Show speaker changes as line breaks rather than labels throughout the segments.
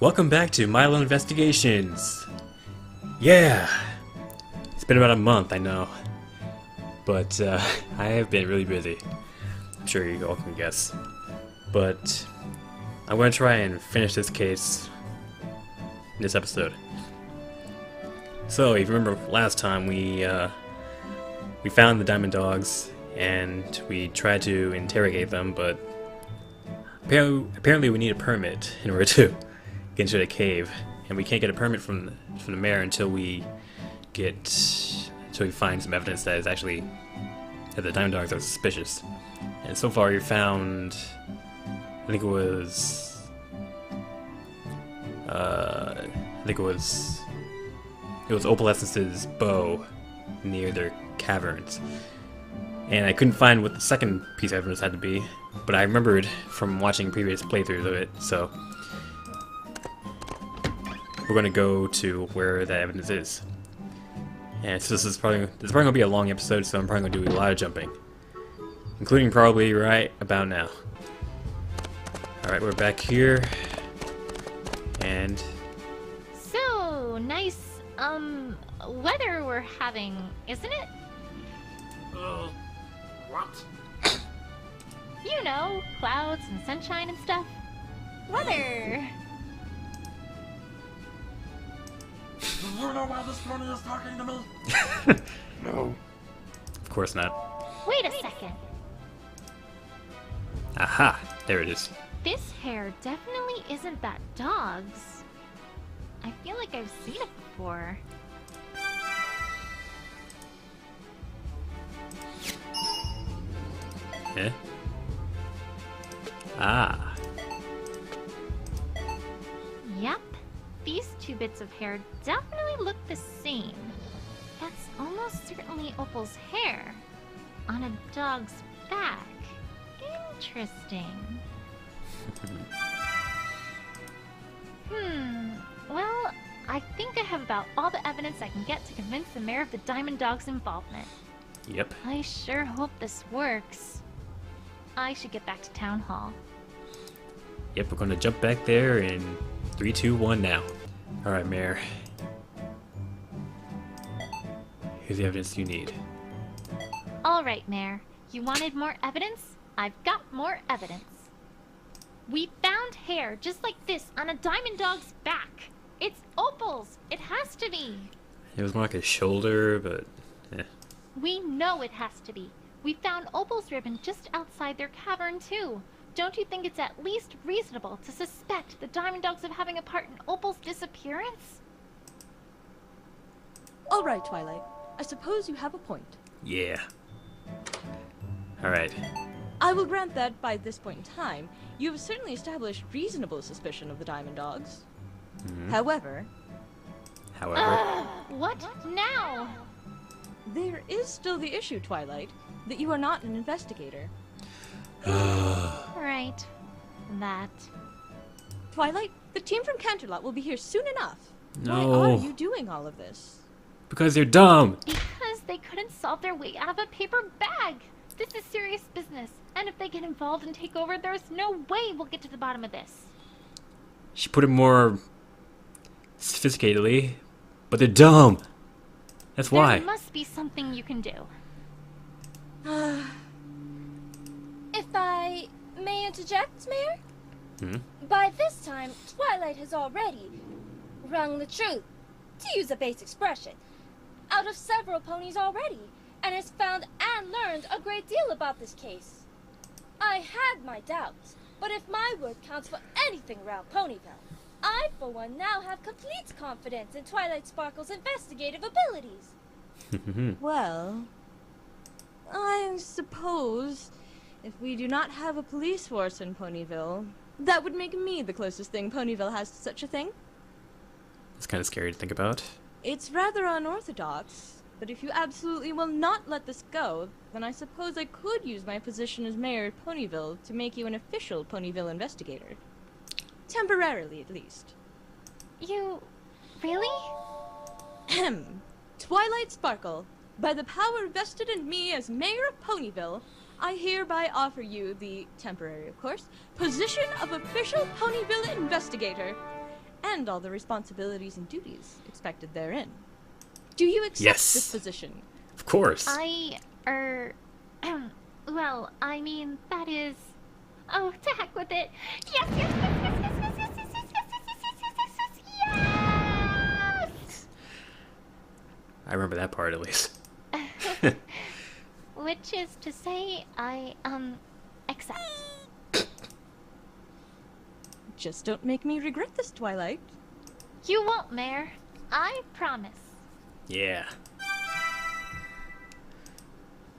Welcome back to Milo Investigations! Yeah! It's been about a month, I know. But, I have been really busy. I'm sure you all can guess. But, I'm going to try and finish this case in this episode. So, if you remember last time, we found the Diamond Dogs, and we tried to interrogate them, but apparently we need a permit in order to get into the cave, and we can't get a permit from the mayor until we find some evidence that is actually that the Diamond Dogs are suspicious. And so far, you found, I think it was Opalescence's bow near their caverns. And I couldn't find what the second piece of evidence had to be, but I remembered from watching previous playthroughs of it, so we're going to go to where that evidence is. And so this is probably going to be a long episode, so I'm probably going to do a lot of jumping, including probably right about now. Alright, we're back here, and
so nice, weather we're having, isn't it?
What?
You know, clouds and sunshine and stuff. Weather.
Do you know why this pony is talking to me?
no. Of course not.
Wait a second.
Aha! There it is.
This hair definitely isn't that dog's. I feel like I've seen it before.
Eh? Ah.
Yep. These two bits of hair definitely look the same. That's almost certainly Opal's hair. On a dog's back. Interesting. Well, I think I have about all the evidence I can get to convince the mayor of the Diamond Dog's involvement.
Yep.
I sure hope this works. I should get back to Town Hall.
Yep, we're gonna jump back there in 3, 2, 1 now. Alright, Mayor. Here's the evidence you need.
Alright, Mayor. You wanted more evidence? I've got more evidence. We found hair just like this on a Diamond Dog's back. It's Opal's. It has to be.
It was more like a shoulder, but eh.
We know it has to be. We found Opal's ribbon just outside their cavern, too. Don't you think it's at least reasonable to suspect the Diamond Dogs of having a part in Opal's disappearance?
All right, Twilight. I suppose you have a point.
Yeah. Alright.
I will grant that by this point in time, you have certainly established reasonable suspicion of the Diamond Dogs. However,
What now?
there is still the issue, Twilight, that you are not an investigator.
Right. That.
Twilight, the team from Canterlot will be here soon enough.
No.
Why are you doing all of this?
Because they're dumb!
Because they couldn't solve their way out of a paper bag. This is serious business. And if they get involved and take over, there's no way we'll get to the bottom of this.
She put it more sophisticatedly, but they're dumb! That's why.
There must be something you can do.
If I may interject, Mayor?
Hmm?
By this time, Twilight has already wrung the truth, to use a base expression, out of several ponies already, and has found and learned a great deal about this case. I had my doubts, but if my word counts for anything around Ponyville, I, for one, now have complete confidence in Twilight Sparkle's investigative abilities.
Well, I suppose if we do not have a police force in Ponyville, that would make me the closest thing Ponyville has to such a thing.
It's kind of scary to think about.
It's rather unorthodox, but if you absolutely will not let this go, then I suppose I could use my position as mayor of Ponyville to make you an official Ponyville investigator. Temporarily, at least.
You... really?
Ahem. Twilight Sparkle, by the power vested in me as mayor of Ponyville, I hereby offer you the, temporary of course, position of official Ponyville investigator. and all the responsibilities and duties expected therein. Do you accept
Yes.
this position?
Of course.
Well, I mean, that is... Oh, to heck with it. Yes, yes, yes, yes, yes, yes, yes, yes, yes, yes, yes, yes, yes, yes, yes!
I remember that part at least.
Which is to say, I, accept.
Just don't make me regret this, Twilight.
You won't, Mayor. I promise.
Yeah.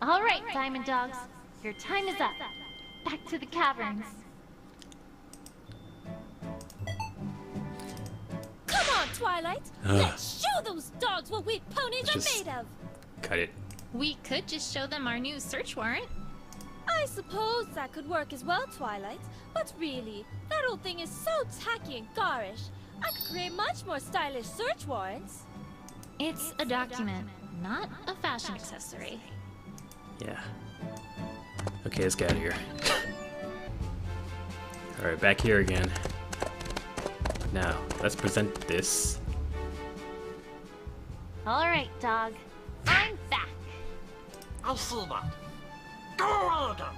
All right, Diamond Dogs. Your time is up. Back to the caverns.
Come on, Twilight. Let's show those dogs what we ponies
Let's
are
just-
made of.
Cut it.
We could just show them our new search warrant.
I suppose that could work as well, Twilight. But really, that old thing is so tacky and garish. I could create much more stylish search warrants.
It's a document, not a fashion accessory.
Yeah. Okay, let's get out of here. Alright, back here again. Now, let's present this.
All right, dog. I'm back.
I see that. Go away again.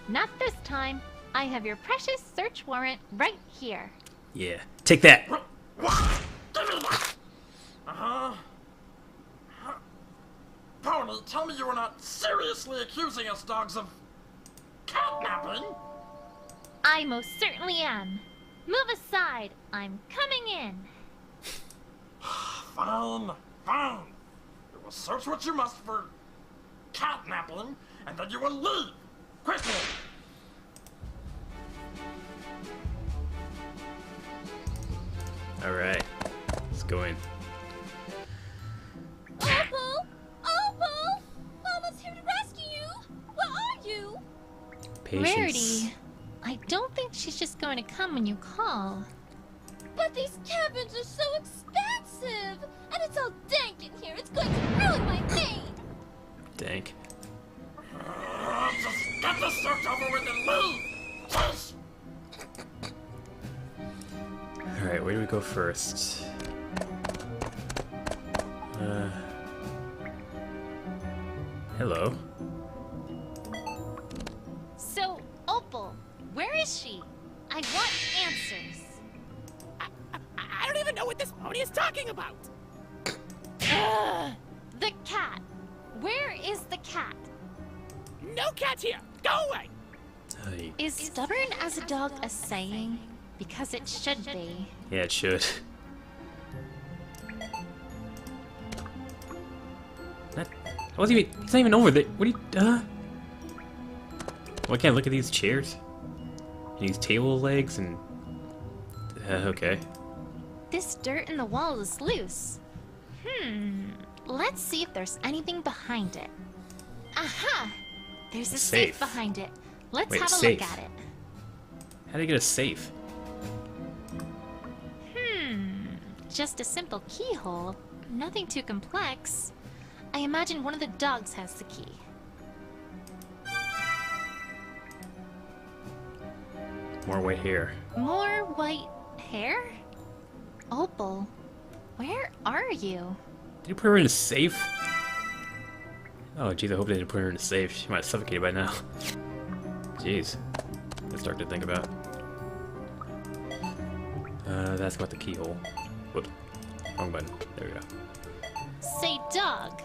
Not this time. I have your precious search warrant right here.
Yeah. Take that!
What? Give me that. Uh-huh. Pony, tell me you were not seriously accusing us dogs of kidnapping?
I most certainly am. Move aside. I'm coming in.
Fine, fine. You will search what you must for catnapping, and then you will leave. Quickly.
Alright. Let's go in.
Opal! Opal! Mama's here to rescue you! Where are you?
Patience.
Rarity. I don't think she's just going to come when you call.
But these caverns are so expensive! And it's all dank in here. It's going to ruin my name!
Dank.
Just get this search over with and leave. Jeez.
Alright, where do we go first? Hello.
So, Opal, where is she? I want answers.
I don't even know what this pony is talking about.
The cat. Where is the cat?
No cat here. Go away.
Hey.
Is stubborn as a dog a saying? Because it should be.
Yeah, it should. That, I wasn't even. It's not even over there. What do you? Why can't I look at these chairs? These table legs and. Okay.
This dirt in the wall is loose. Let's see if there's anything behind it. Aha! There's a safe
Safe.
behind it. Let's
Wait,
have a
safe?
look at it.
How do you get a safe?
Just a simple keyhole. Nothing too complex. I imagine one of the dogs has the key.
More white hair.
More white hair? Opal, where are you?
Did you put her in a safe? Oh, jeez, I hope they didn't put her in a safe. She might have suffocated by now. Jeez. That's dark to think about. That's about the keyhole. Whoops. Wrong button. There we go.
Say, dog,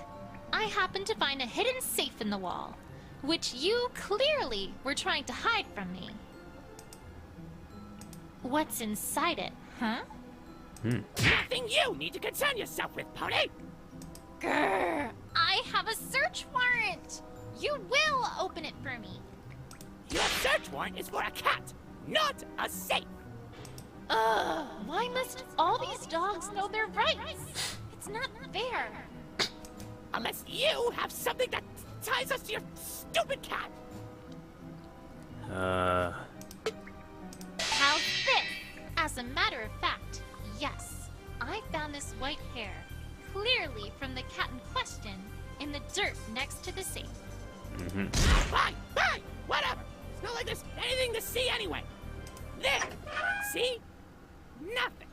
I happened to find a hidden safe in the wall, which you clearly were trying to hide from me. What's inside it, huh?
Nothing you need to concern yourself with, pony.
Grr, I have a search warrant! You will open it for me.
Your search warrant is for a cat, not a safe.
Why must all these dogs know their rights? It's not fair.
Unless you have something that ties us to your stupid cat.
How's this? As a matter of fact, yes, I found this white hair, clearly from the cat in question, in the dirt next to the safe.
Fine, fine, whatever. It's not like there's anything to see anyway. There, see? Nothing.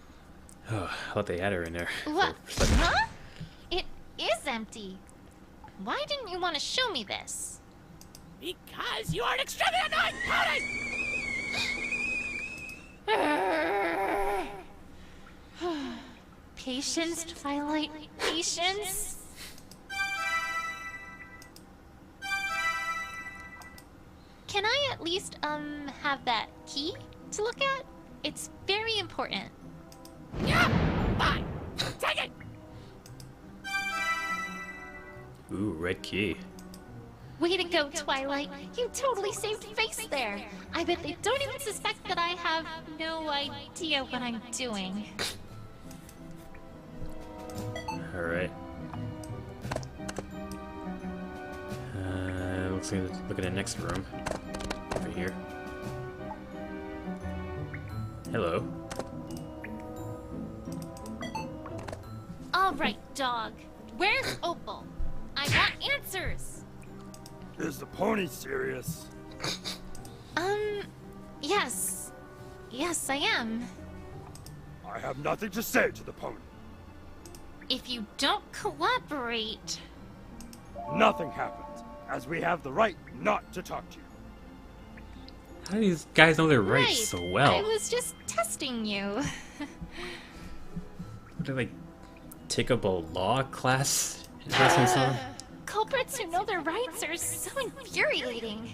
Oh, I thought they had her in there.
What?
For a second.
Huh? It is empty. Why didn't you want to show me this?
Because you are an extremely annoying pony!
Patience, Twilight. Patience. Can I at least, have that key to look at? It's very important.
Yeah, fine. Take it.
Ooh, red key.
Way to go, Twilight. You totally saved face there. I bet they don't even suspect that I have no idea what I'm doing.
Alright. Looks like let's look at the next room. Over here. Hello.
Alright, dog. Where's Opal? I want answers.
Is the pony serious?
Yes. Yes, I am.
I have nothing to say to the pony.
If you don't cooperate...
Nothing happens, as we have the right not to talk to you.
How do these guys know their rights
Right.
so well?
I was just testing you.
Would they like take up a law class in wrestling song?
Culprits who know their rights are so infuriating.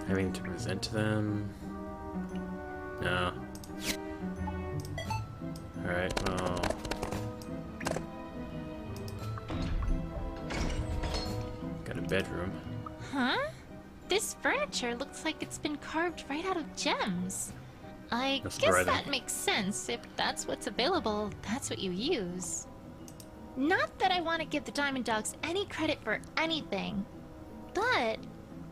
Having to present to them? No. Alright, well. Got a bedroom.
Huh? This furniture looks like it's been carved right out of gems. I
That's
guess
right.
that makes sense. If that's what's available, that's what you use. Not that I want to give the Diamond Dogs any credit for anything, but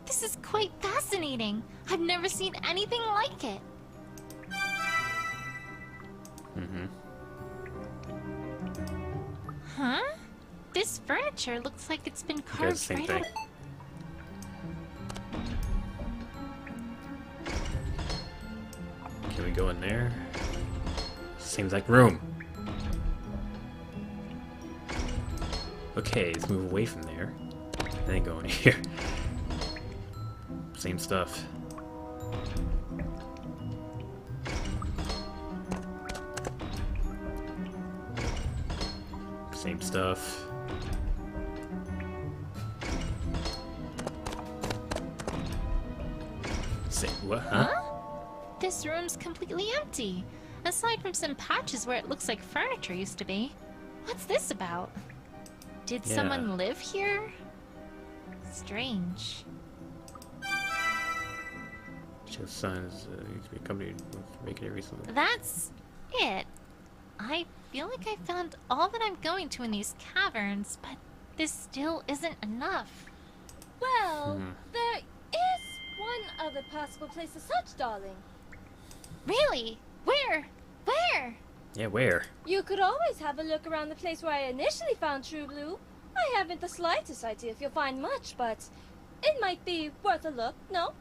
this is quite fascinating. I've never seen anything like it.
Mm-hmm.
Huh? This furniture looks like it's been carved
same
right
thing.
out of...
Can we go in there? Seems like room. Okay, let's move away from there. And then go in here. Same stuff. Same stuff. Same what? Huh?
This room's completely empty, aside from some patches where it looks like furniture used to be. What's this about? Did
Yeah.
someone live here? Strange.
Shows signs used to be accompanied with making it recently.
That's it. I feel like I found all that I'm going to in these caverns, but this still isn't enough.
Well, there is one other possible place to search, darling.
Really? Where? Where?
Yeah, where?
You could always have a look around the place where I initially found True Blue. I haven't the slightest idea if you'll find much, but it might be worth a look, no?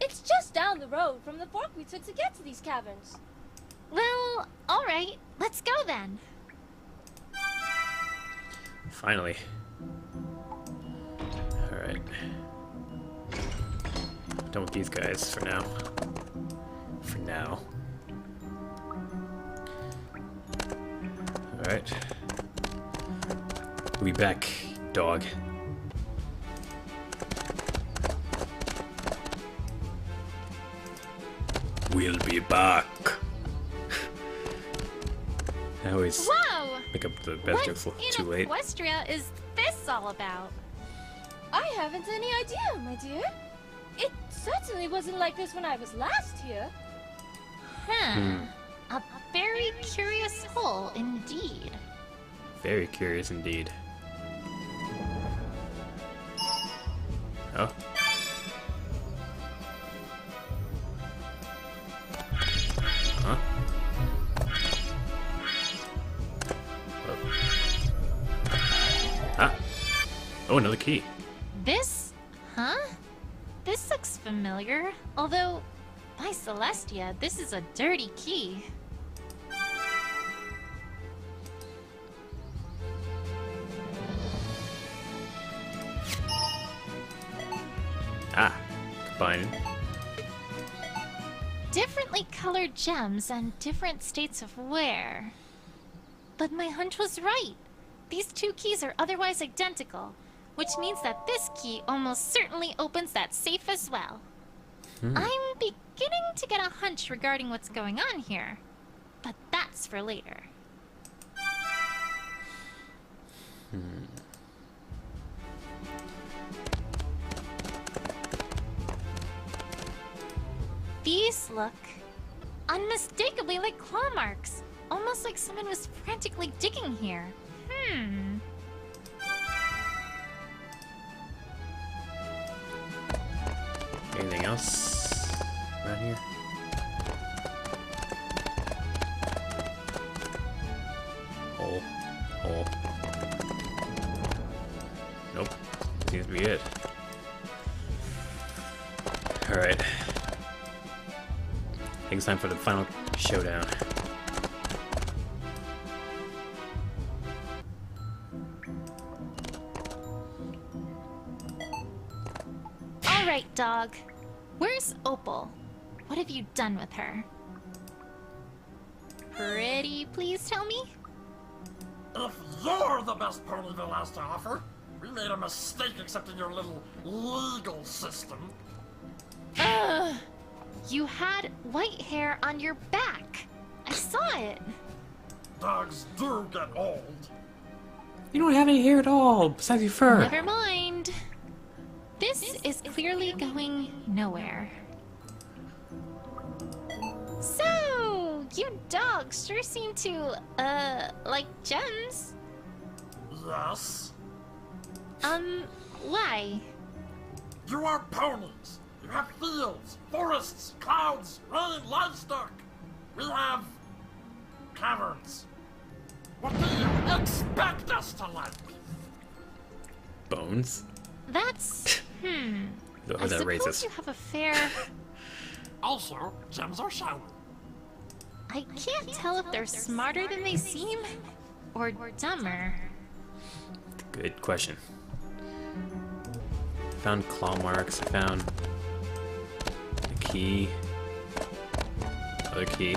It's just down the road from the fork we took to get to these caverns.
Well, alright. Let's go then.
Finally. Alright. Done with these guys for now. For now. Alright. We'll be back, dog. We'll be back. I always
Whoa!
pick up the best jokes
What
too
in
late.
Equestria is this all about?
I haven't any idea, my dear. It certainly wasn't like this when I was last here.
Huh. A very curious hole indeed.
Very curious indeed. Oh. Huh? Oh. Ah. Oh, another key.
This? Huh? This looks familiar. Although, By Celestia, this is a dirty key.
Ah, combining.
Differently colored gems and different states of wear. But my hunch was right. These two keys are otherwise identical, which means that this key almost certainly opens that safe as well. I'm beginning to get a hunch regarding what's going on here, but that's for later. These look unmistakably like claw marks, almost like someone was frantically digging here.
Anything else around here? Hole. Hole. Nope. Seems to be it. Alright. I think it's time for the final showdown.
Alright, dog. Where's Opal? What have you done with her? Pretty please tell me?
If you're the best Ponyville has to offer, we made a mistake accepting your little legal system.
Ugh! You had white hair on your back. I saw it.
Dogs do get old.
You don't have any hair at all, besides your fur.
Never mind. This is clearly going nowhere. So, you dogs sure seem to, like gems.
Yes?
Why?
You are ponies. You have fields, forests, clouds, rain, livestock. We have caverns. What do you expect us to like?
Bones?
That's,
Oh,
I
that
suppose
racist.
you have a fair...
Also, gems are showy.
I can't tell if they're smarter than they seem, or dumber.
Good question. Found claw marks. I found a key. Other key.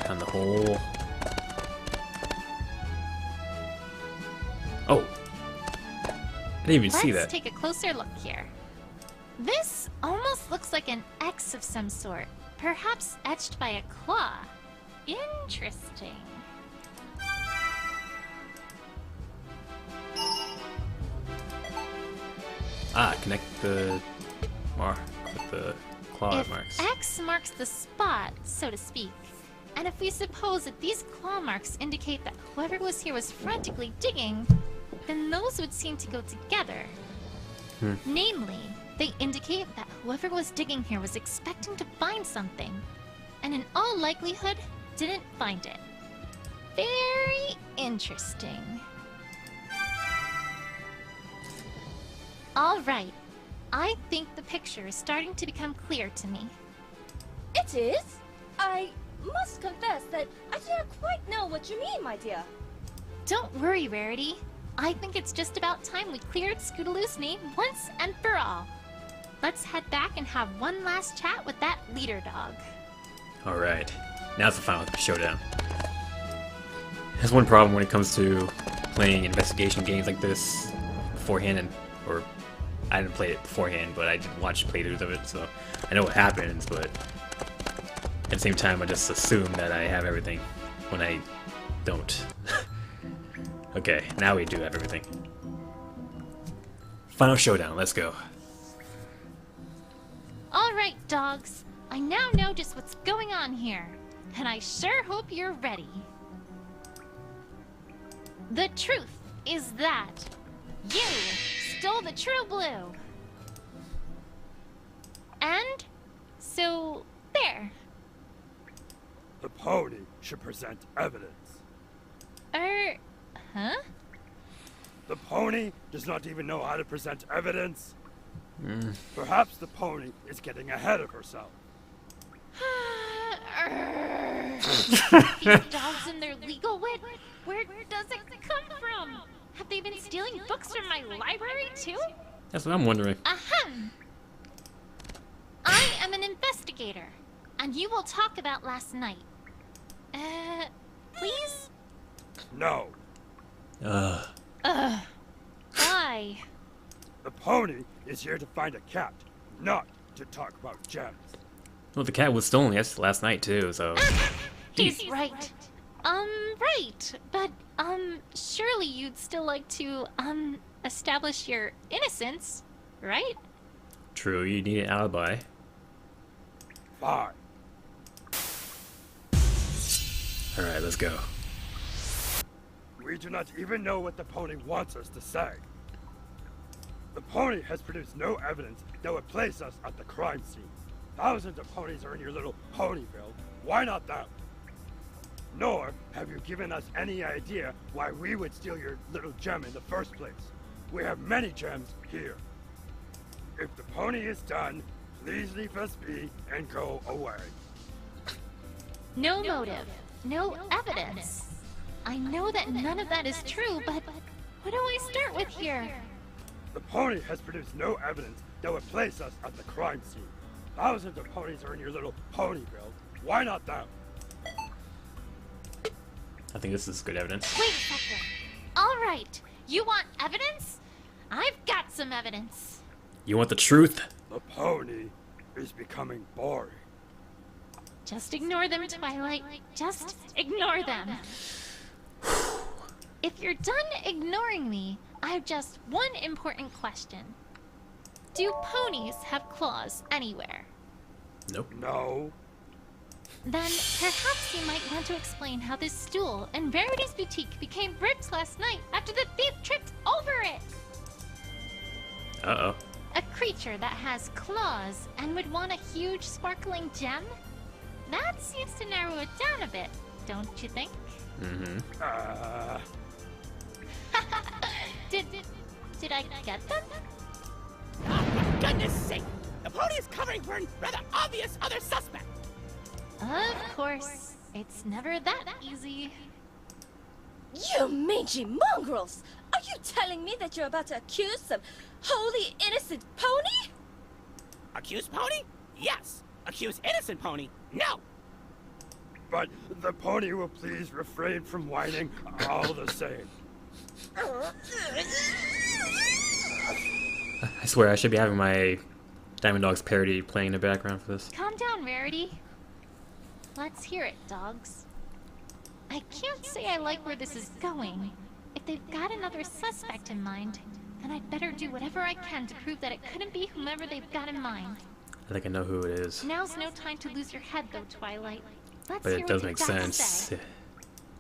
Found the hole. Oh! I didn't even see that.
Let's take a closer look here. This almost looks like an X of some sort, perhaps etched by a claw. Interesting.
Ah, connect the mark with the claw
If
marks.
X marks the spot, so to speak, and if we suppose that these claw marks indicate that whoever was here was frantically digging, then those would seem to go together. Namely, they indicate that whoever was digging here was expecting to find something, and in all likelihood, didn't find it. Very interesting. Alright, I think the picture is starting to become clear to me.
It is? I must confess that I do not quite know what you mean, my dear.
Don't worry, Rarity. I think it's just about time we cleared Scootaloo's name once and for all. Let's head back and have one last chat with that leader dog.
Alright, now it's the final showdown. There's one problem when it comes to playing investigation games like this beforehand, or I didn't play it beforehand, but I did watch playthroughs of it, so I know what happens, but at the same time I just assume that I have everything when I don't. Okay, now we do have everything. Final showdown, let's go.
Alright, dogs. I now know just what's going on here, and I sure hope you're ready. The truth is that you stole the true blue. And so, there.
The pony should present evidence.
Huh?
The pony does not even know how to present evidence. Perhaps the pony is getting ahead of herself.
These dogs and their legal wit? Where does it come from? Have they been stealing books from my library too?
That's what I'm wondering.
Ahem. I am an investigator, and you will talk about last night. Please?
No.
Why?
The pony is here to find a cat, not to talk about gems.
Well, the cat was stolen last night too, so.
He's right. Right. But, surely you'd still like to, establish your innocence, right?
True, you need an alibi.
Fine.
Alright, let's go.
We do not even know what the pony wants us to say. The pony has produced no evidence that would place us at the crime scene. Thousands of ponies are in your little Ponyville. Why not them? Nor have you given us any idea why we would steal your little gem in the first place. We have many gems here. If the pony is done, please leave us be and go away.
No motive. No evidence. I know that none of that is true, but what do I start with here?
The pony has produced no evidence that would place us at the crime scene. Thousands of ponies are in your little Ponyville. Why not them?
I think this is good evidence.
Wait a second. All right. You want evidence? I've got some evidence.
You want the truth?
The pony is becoming boring.
Just ignore them, Twilight. Just ignore them. If you're done ignoring me, I have just one important question. Do ponies have claws anywhere?
Nope.
No.
Then perhaps you might want to explain how this stool in Rarity's boutique became ripped last night after the thief tripped over it.
Uh-oh.
A creature that has claws and would want a huge sparkling gem? That seems to narrow it down a bit, don't you think?
Mm-hmm.
Did I get them?
For goodness sake! The pony is covering for a rather obvious other suspect!
Of course. It's never that easy.
You mangy mongrels! Are you telling me that you're about to accuse some wholly innocent pony?
Accuse pony? Yes. Accuse innocent pony? No!
But the pony will please refrain from whining all the same.
I swear I should be having my Diamond Dogs parody playing in the background for this.
Calm down, Rarity. Let's hear it, dogs. I can't say I like where this is going. If they've got another suspect in mind, then I'd better do whatever I can to prove that it couldn't be whomever they've got in mind.
I think I know who it is.
Now's no time to lose your head, though, Twilight. Let's
But
hear
it does
what
make
you've got to
sense.
say.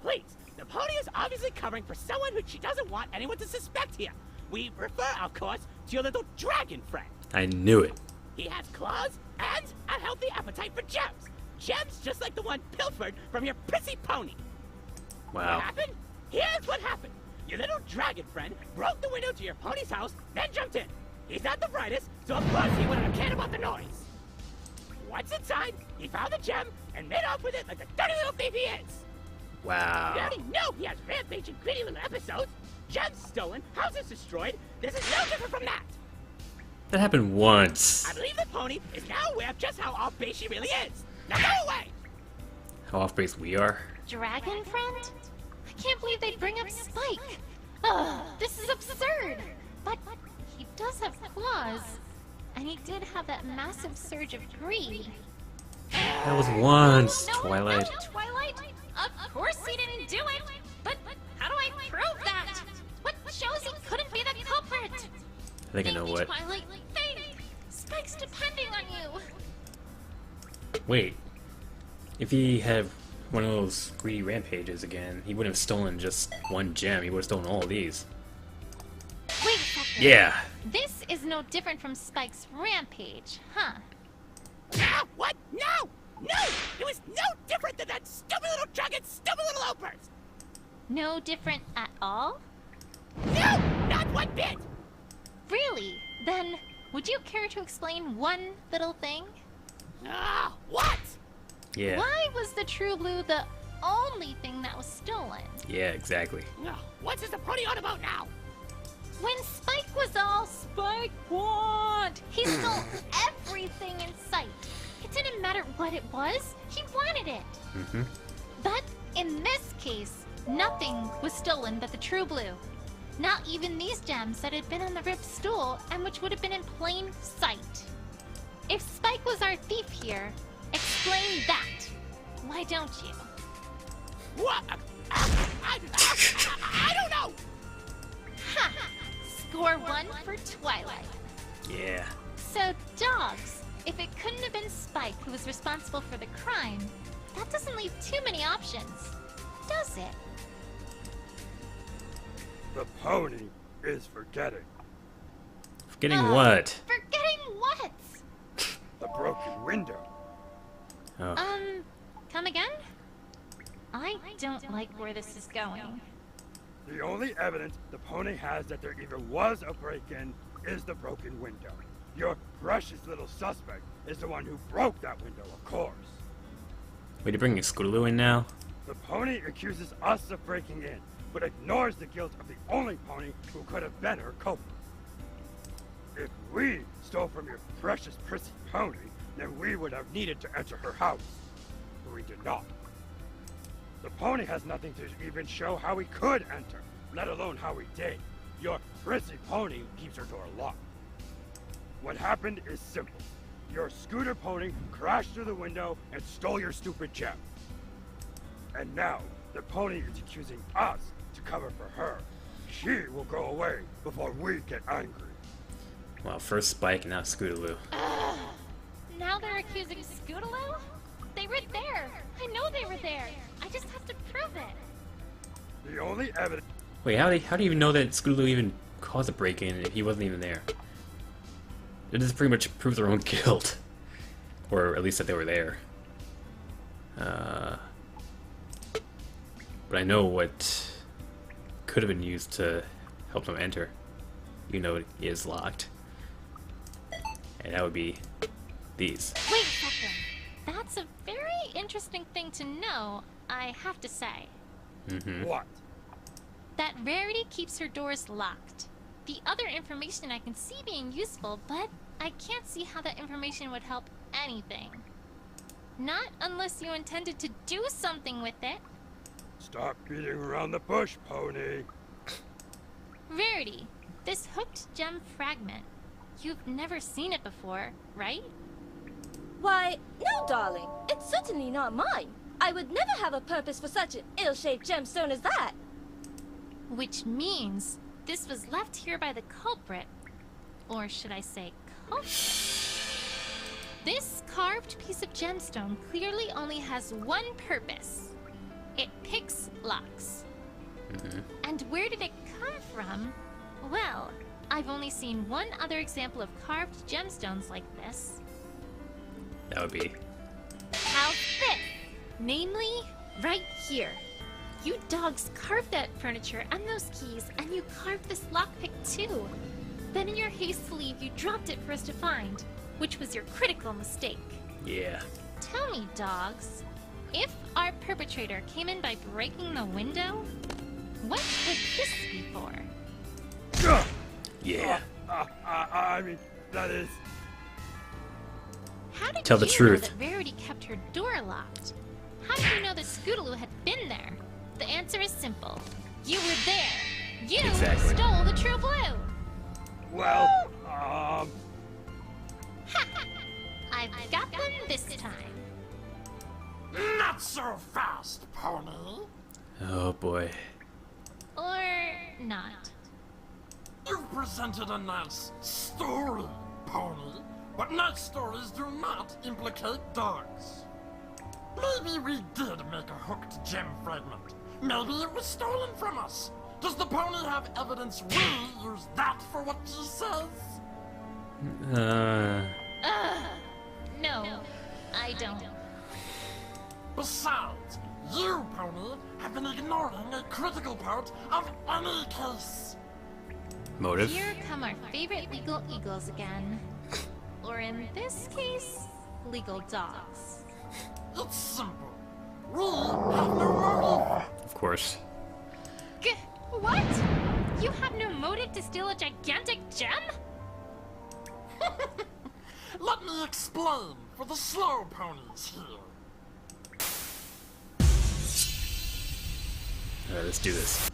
Please, the pony is obviously covering for someone who she doesn't want anyone to suspect here. We refer, of course, to your little dragon friend.
I knew it.
He has claws and a healthy appetite for gems. Gems just like the one pilfered from your prissy pony. What
Wow.
happened? Here's what happened. Your little dragon friend broke the window to your pony's house, then jumped in. He's not the brightest, so of course he wouldn't have cared about the noise. Once inside, he found the gem and made off with it like the dirty little thief he is. We
Wow.
already know he has rampage and greedy little episodes. Gems stolen, houses destroyed. This is no different from that.
That happened once.
I believe the pony is now aware of just how off base she really is. Now go away!
How off base we are.
Dragon friend? I can't believe they'd bring up Spike. Ugh, this is absurd. But he does have claws. And he did have that massive surge of greed.
That was once,
No,
Twilight.
no, Twilight? Of course he didn't do it. But how do I prove that? What shows he couldn't be the culprit?
I think I know
Think,
what.
Twilight, think. Spike's depending on you.
Wait. If he had one of those greedy rampages again, he wouldn't have stolen just one gem. He would have stolen all of these.
Wait a second.
Yeah.
This is no different from Spike's rampage, huh?
Ah, what? No! No! It was no different than that stupid little dragon's stupid little outburst!
No different at all?
No! one bit!
Really? Then, would you care to explain one little thing?
What?
Yeah.
Why was the True Blue the only thing that was stolen?
Yeah, exactly.
What's this the pony on about now?
When Spike was all Spike want, he stole everything in sight. It didn't matter what it was, he wanted it.
Mm-hmm.
But in this case, nothing was stolen but the True Blue. Not even these gems that had been on the ripped stool and which would have been in plain sight. If Spike was our thief here, explain that. Why don't you?
What? I don't know!
Ha! Score 1 for Twilight.
Yeah.
So, dogs, if it couldn't have been Spike who was responsible for the crime, that doesn't leave too many options, does it?
The pony is forgetting.
Forgetting what?
Forgetting what?
The broken window.
Oh.
Come again? I don't like where this is going.
The only evidence the pony has that there even was a break-in is the broken window. Your precious little suspect is the one who broke that window, of course.
Wait, you bringing Scootaloo in now?
The pony accuses us of breaking in, but ignores the guilt of the only pony who could have been her culprit. If we stole from your precious prissy pony, then we would have needed to enter her house. But we did not. The pony has nothing to even show how we could enter, let alone how we did. Your prissy pony keeps her door locked. What happened is simple. Your scooter pony crashed through the window and stole your stupid gem. And now, the pony is accusing us to cover for her. She will go away before we get angry.
Well, first Spike, now Scootaloo.
Now they're accusing Scootaloo? They were there. I know they were there. I just have to prove it.
The only evidence...
Wait, how do you even know that Scootaloo even caused a break-in if he wasn't even there? It just pretty much proves their own guilt. Or at least that they were there. But I know what could have been used to help them enter. You know it is locked. And that would be these.
Wait a second. That's a very interesting thing to know, I have to say.
Mm-hmm.
What?
That Rarity keeps her doors locked. The other information I can see being useful, but I can't see how that information would help anything. Not unless you intended to do something with it.
Stop beating around the bush, pony.
Rarity, this hooked gem fragment. You've never seen it before, right?
Why, no, darling. It's certainly not mine. I would never have a purpose for such an ill-shaped gemstone as that.
Which means this was left here by the culprit. Or should I say culprit? This carved piece of gemstone clearly only has one purpose. It picks locks.
Mm-hmm.
And where did it come from? Well, I've only seen one other example of carved gemstones like this.
That would be...
How's this? Namely, right here. You dogs carved that furniture and those keys, and you carved this lockpick too. Then in your haste to leave, you dropped it for us to find, which was your critical mistake.
Yeah.
Tell me, dogs, if our perpetrator came in by breaking the window, what would this be for?
Yeah.
I mean, that is...
How did
Tell the
you
truth.
know that Rarity kept her door locked? How did you know that Scootaloo had been there? The answer is simple. You were there. You
Exactly.
stole the True Blue.
Well,
I've got them this time.
Not so fast, pony.
Oh boy.
Or not.
You've presented a nice story, pony, but nice stories do not implicate dogs. Maybe we did make a hooked gem fragment. Maybe it was stolen from us. Does the pony have evidence we use that for what she says?
No, I don't.
Besides, you, pony, have been ignoring a critical part of any case.
Motive?
Here come our favorite legal eagles again. Or in this case, legal dogs.
It's simple. We have no motive.
Of course.
What? You have no motive to steal a gigantic gem?
Let me explain for the slow ponies here.
Alright, let's do this.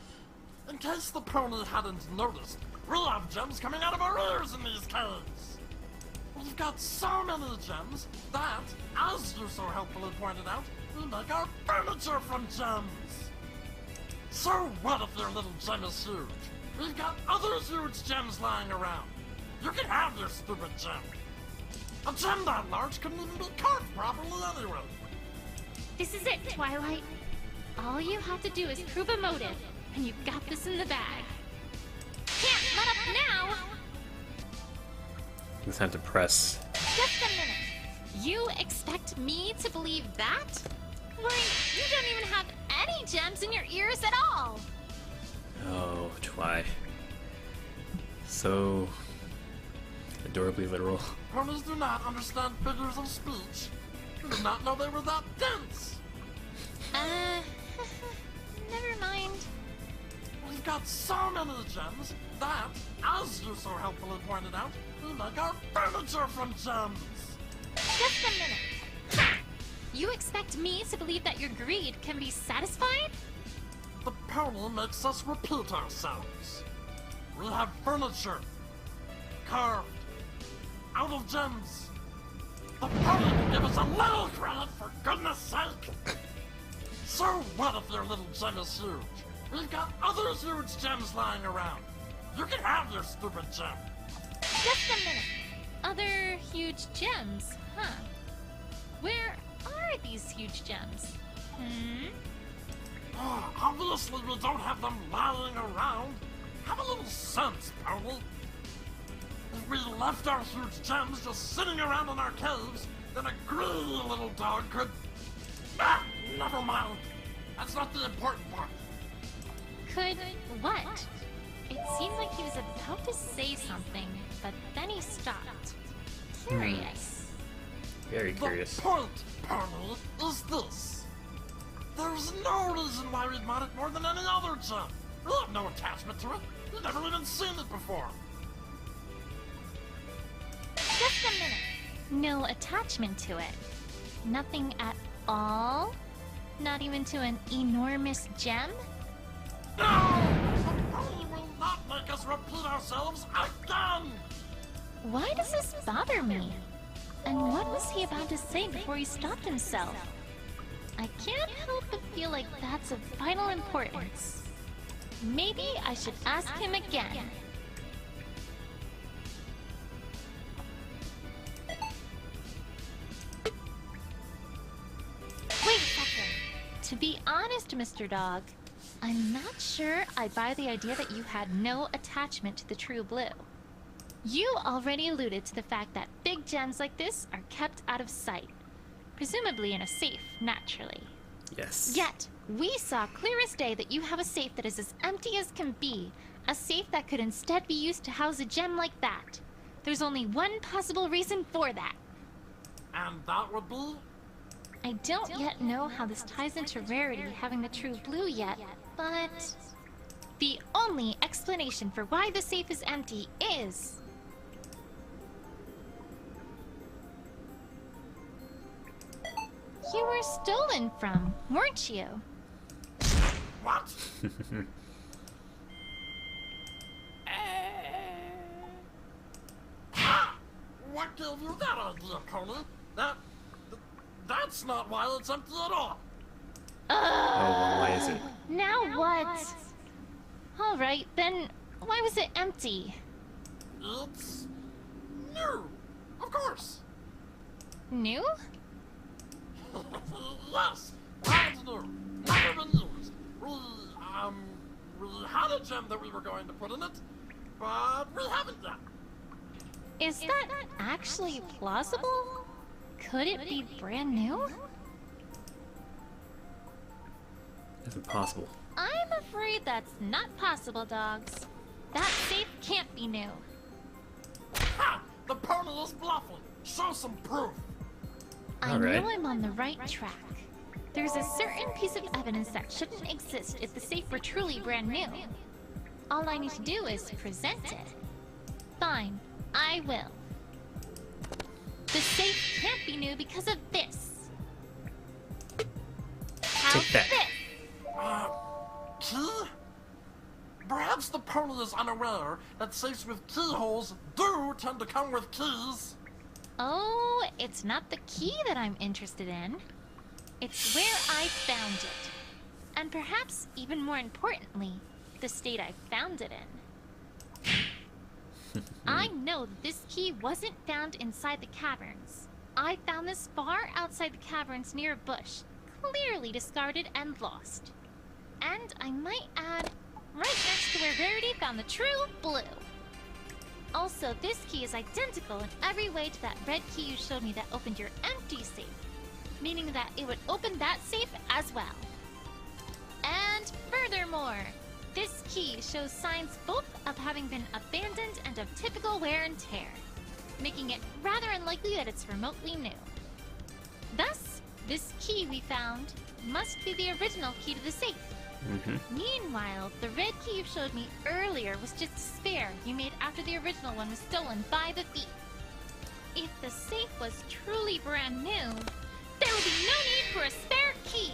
In case the pony hadn't noticed, we have gems coming out of our ears in these caves. We've got so many gems that, as you so helpfully pointed out, we make our furniture from gems. So what if your little gem is huge? We've got other huge gems lying around. You can have your stupid gem. A gem that large couldn't even be carved properly anyway.
This is it, Twilight. All you have to do is prove a motive, and you've got this in the bag. Can't let up now!
It's time to press.
Just a minute. You expect me to believe that? Why, you don't even have any gems in your ears at all!
Oh, Twi. So adorably literal.
Ponies do not understand figures of speech. I did not know they were that dense.
Never mind.
We've got so many gems that, as you so helpfully pointed out, we make our furniture from gems.
Just a minute. Ha! You expect me to believe that your greed can be satisfied?
The pony makes us repeat ourselves. We have furniture, carved, out of gems. The pony can give us a little credit, for goodness sake. So what if your little gem is huge? We've got other huge gems lying around. You can have your stupid gem.
Just a minute. Other huge gems, huh? Where are these huge gems?
Obviously we don't have them lying around. Have a little sense, pony. If we left our huge gems just sitting around in our caves, then a greedy little dog could... never mind. That's not the important part.
Could what? It seemed like he was about to say something, but then he stopped. Curious.
Very curious.
The point, pony, is this. There's no reason why we'd want it more than any other gem. We have no attachment to it. We've never even seen it before.
Just a minute. No attachment to it. Nothing at all? Not even to an enormous gem?
No! The pony will not make us repeat ourselves again!
Why does this bother me? And what was he about to say before he stopped himself? I can't help but feel like that's of vital importance. Maybe I should ask him again. Wait a second. To be honest, Mr. Dog, I'm not sure I buy the idea that you had no attachment to the true blue. You already alluded to the fact that big gems like this are kept out of sight. Presumably in a safe, naturally.
Yes.
Yet, we saw clear as day that you have a safe that is as empty as can be. A safe that could instead be used to house a gem like that. There's only one possible reason for that.
And that would be?
I don't yet know how this ties into Rarity having the true blue yet, but... the only explanation for why the safe is empty is... you were stolen from, weren't you?
What? What gave you that idea, pony? That's not why it's empty at all.
Oh, well, why is it?
Now what? Alright, then why was it empty?
It's new, of course.
New?
Yes, brand new, never been used. We had a gem that we were going to put in it, but we haven't yet.
Is that actually plausible? Could it be brand new?
That's impossible.
I'm afraid that's not possible, dogs. That safe can't be new.
Ha! The pony is bluffing. Show some proof.
I
Alright.
know I'm on the right track. There's a certain piece of evidence that shouldn't exist if the safe were truly brand new. All I need to do is present it. Fine, I will. The safe can't be new because of this. How's
Take that.
this?
Key? Perhaps the pony is unaware that safes with keyholes do tend to come with keys.
Oh, it's not the key that I'm interested in. It's where I found it. And perhaps even more importantly, the state I found it in. I know that this key wasn't found inside the caverns. I found this far outside the caverns near a bush, clearly discarded and lost. And I might add, right next to where Rarity found the true blue. Also, this key is identical in every way to that red key you showed me that opened your empty safe, meaning that it would open that safe as well. And furthermore, this key shows signs both of having been abandoned and of typical wear and tear, making it rather unlikely that it's remotely new. Thus, this key we found must be the original key to the safe. Meanwhile, the red key you showed me earlier was just a spare you made after the original one was stolen by the thief. If the safe was truly brand new, there would be no need for a spare key.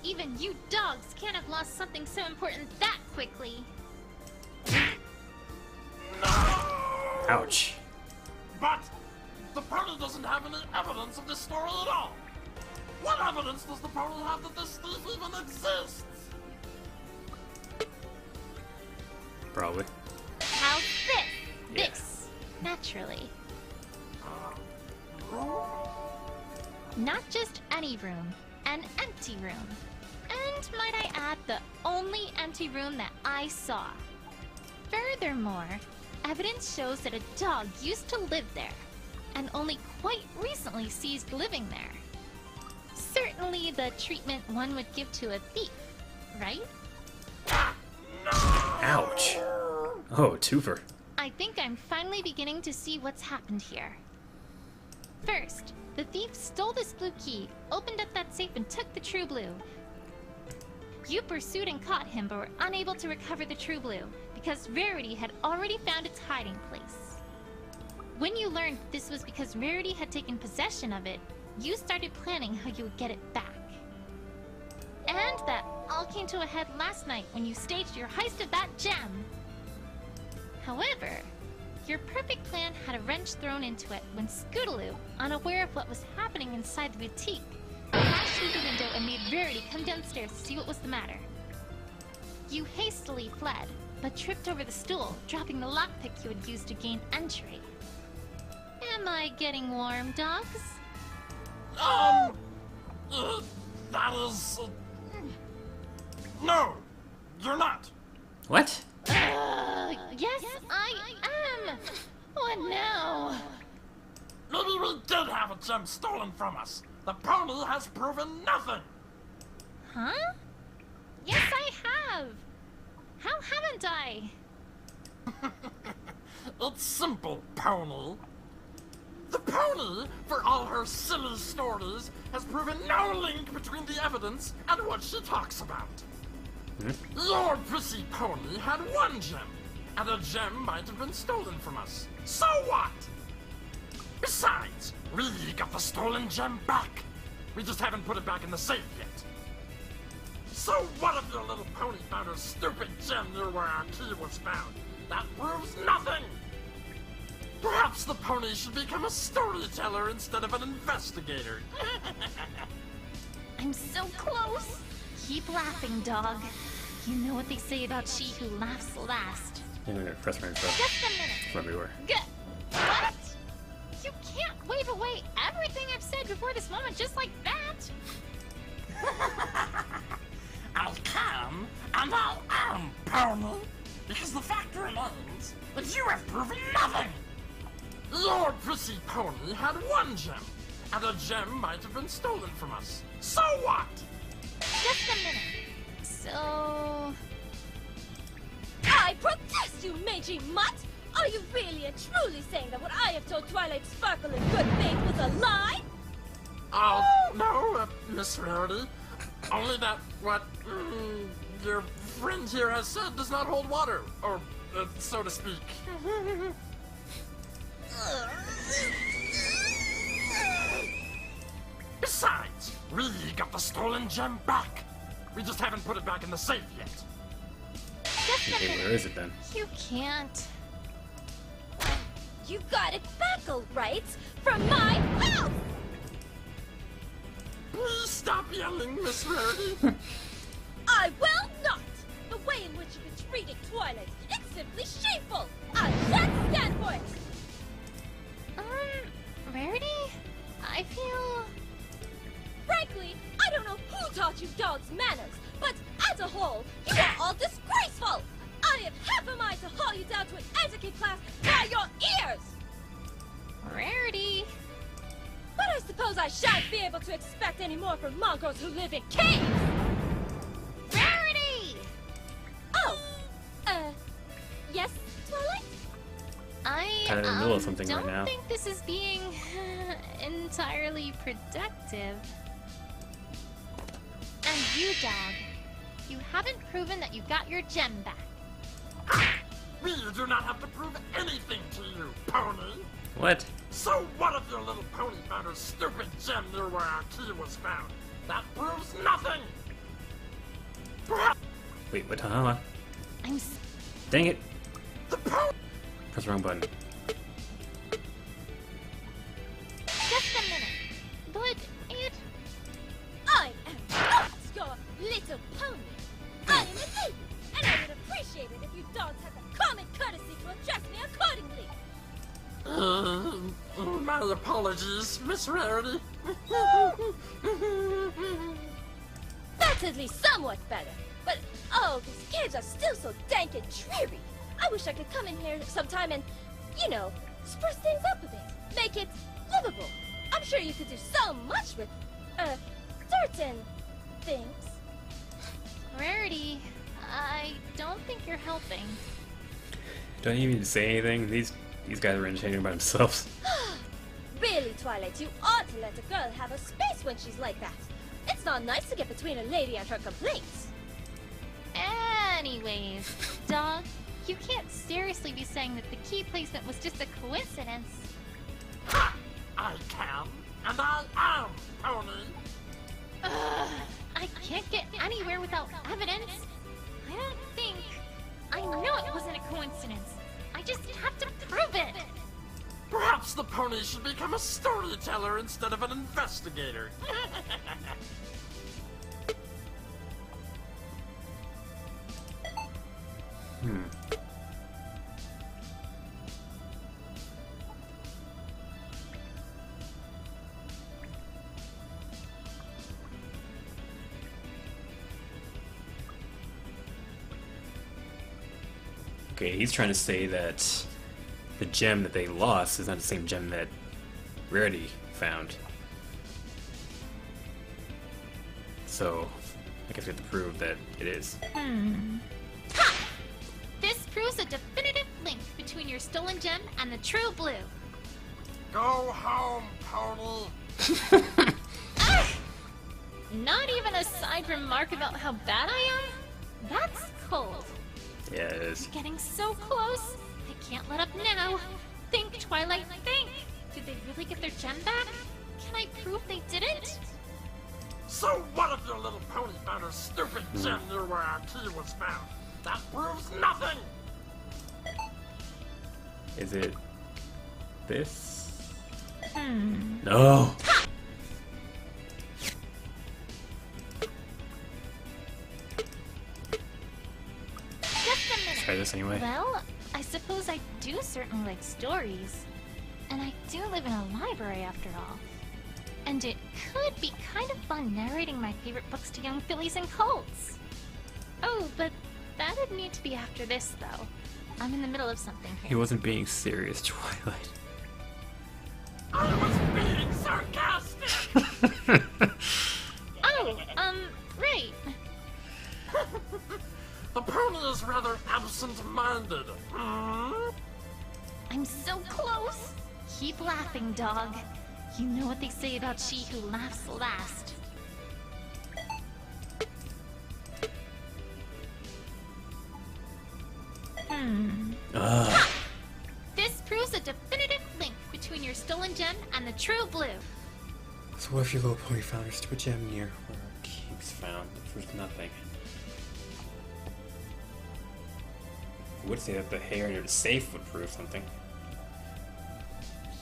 Even you dogs can't have lost something so important that quickly.
Ouch.
But the pony doesn't have any evidence of this story at all. What evidence does the pony have that this thief even exists?
Probably.
How's this?
Yeah.
This, naturally. Not just any room, an empty room. And might I add, the only empty room that I saw. Furthermore, evidence shows that a dog used to live there, and only quite recently ceased living there. Certainly the treatment one would give to a thief, right?
Ouch. Oh, twofer.
I think I'm finally beginning to see what's happened here. First, the thief stole this blue key, opened up that safe, and took the true blue. You pursued and caught him, but were unable to recover the true blue, because Rarity had already found its hiding place. When you learned this was because Rarity had taken possession of it, you started planning how you would get it back. And that all came to a head last night when you staged your heist of that gem. However, your perfect plan had a wrench thrown into it when Scootaloo, unaware of what was happening inside the boutique, crashed through the window and made Rarity come downstairs to see what was the matter. You hastily fled, but tripped over the stool, dropping the lockpick you had used to gain entry. Am I getting warm, dogs?
That is... No, you're not.
What?
Yes, I am! What now?
Maybe we did have a gem stolen from us. The pony has proven nothing.
Huh? Yes, I have! How haven't I?
It's simple, pony. The pony, for all her silly stories, has proven no link between the evidence and what she talks about. Your pussy pony had one gem, and a gem might have been stolen from us. So what? Besides, we got the stolen gem back. We just haven't put it back in the safe yet. So what if your little pony found a stupid gem near where our key was found? That proves nothing. Perhaps the pony should become a storyteller instead of an investigator.
I'm so close! Keep laughing, dog. You know what they say about she who laughs last.
I'm gonna press my info.
Just a minute.
From everywhere.
What? You can't wave away everything I've said before this moment just like that!
I'll come, and I'll pony, because the fact remains that you have proven nothing. Your pussy pony had one gem, and a gem might have been stolen from us. So what?
Just a minute. So...
I protest, you mangy mutt! Are you really and truly saying that what I have told Twilight Sparkle in good faith was a lie?
Oh, no, Miss Rarity. Only that what your friend here has said does not hold water, or so to speak. Besides, we got the stolen gem back. We just haven't put it back in the safe yet.
Just a
Okay,
minute.
where is it then?
You can't.
You got it back, all right? From my house!
Please stop yelling, Miss Rarity.
I will not! The way in which you've been treating Twilight, it's simply shameful! I can't stand for it!
Rarity? I feel...
Frankly, I don't know who taught you dogs manners, but as a whole, you are all disgraceful! I have half a mind to haul you down to an etiquette class by your ears!
Rarity.
But I suppose I shan't be able to expect any more from mongrels who live in caves!
Rarity!
Oh, yes, Twilight?
I
Kinda in the middle of something right
don't
now.
think this is being entirely productive. And you, dog, you haven't proven that you got your gem back.
We do not have to prove anything to you, pony.
What?
So what if your little pony found a stupid gem near where our key was found? That proves nothing! Perhaps
Wait, what? Hold on. Dang it!
the pony...
Press the wrong button.
Just a minute. But it...
I am not your little pony! I am a lady, and I would appreciate it if you dogs had the common courtesy to address me accordingly!
My apologies, Miss Rarity.
That's at least somewhat better. But, oh, these caves are still so dank and dreary. I wish I could come in here sometime and, you know, spruce things up a bit. Make it livable. I'm sure you could do so much with, certain things.
Rarity, I don't think you're helping.
Don't you even say anything? These guys are entertaining by themselves.
Really, Twilight, you ought to let a girl have a space when she's like that. It's not nice to get between a lady and her complaints.
Anyways, dog, you can't seriously be saying that the key placement was just a coincidence.
Ha! I can, and I am, pony.
I can't get anywhere without evidence. I don't think... I know it wasn't a coincidence. I just have to prove it.
Perhaps the pony should become a storyteller instead of an investigator.
Okay, he's trying to say that the gem that they lost is not the same gem that Rarity found. So, I guess we have to prove that it is.
Ha! This proves a definitive link between your stolen gem and the true blue.
Go home, pony.
Not even a side remark about how bad I am? That's cold.
Yeah, it is.
Getting so close. I can't let up now. Think, Twilight, think. Did they really get their gem back? Can I prove they didn't?
So what if your little pony found a stupid gem near where our key was found? That proves nothing!
Is it this? No!
Just a minute.
Try this anyway.
Well, I suppose I do certainly like stories. And I do live in a library after all. And it could be kind of fun narrating my favorite books to young fillies and colts. Oh, but that'd need to be after this, though. I'm in the middle of something
He
here.
wasn't being serious, Twilight.
I was being sarcastic!
Oh, right.
The pony is rather absent absent-minded, hmm?
I'm so close! Keep laughing, dog. You know what they say about she who laughs last. This proves a definitive link between your stolen gem and the true blue.
So what if your little pony found her stupid gem near where our keep's found? It proves nothing. I would say that the hair in your safe would prove something.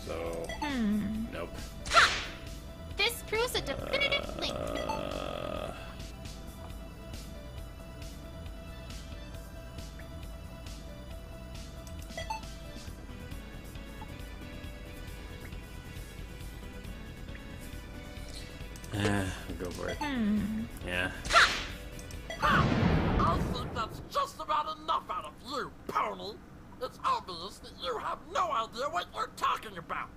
So... Nope.
Ha! This proves a definitive link.
I'll go for it. Yeah.
I think that's just about enough out of you, pony. It's obvious that you have no idea what you're talking about.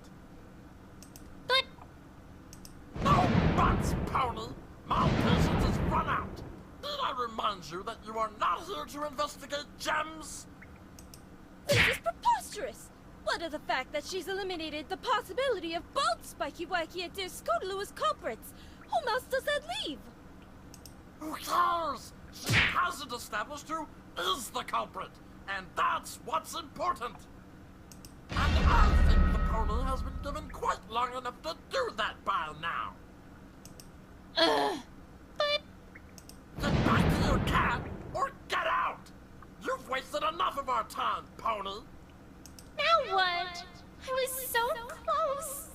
But
No buts, pony. My patience has run out. Did I remind you that you are not here to investigate gems?
This is preposterous! What of the fact that she's eliminated the possibility of both Spiky Wikey and Dear Scootaloo as culprits? Whom else does that leave?
Who cares? She hasn't established who is the culprit, and that's what's important. And I think the pony has been given quite long enough to do that by now.
but
Get back to your cat, or get out! You've wasted enough of our time, pony.
now what? I was so close.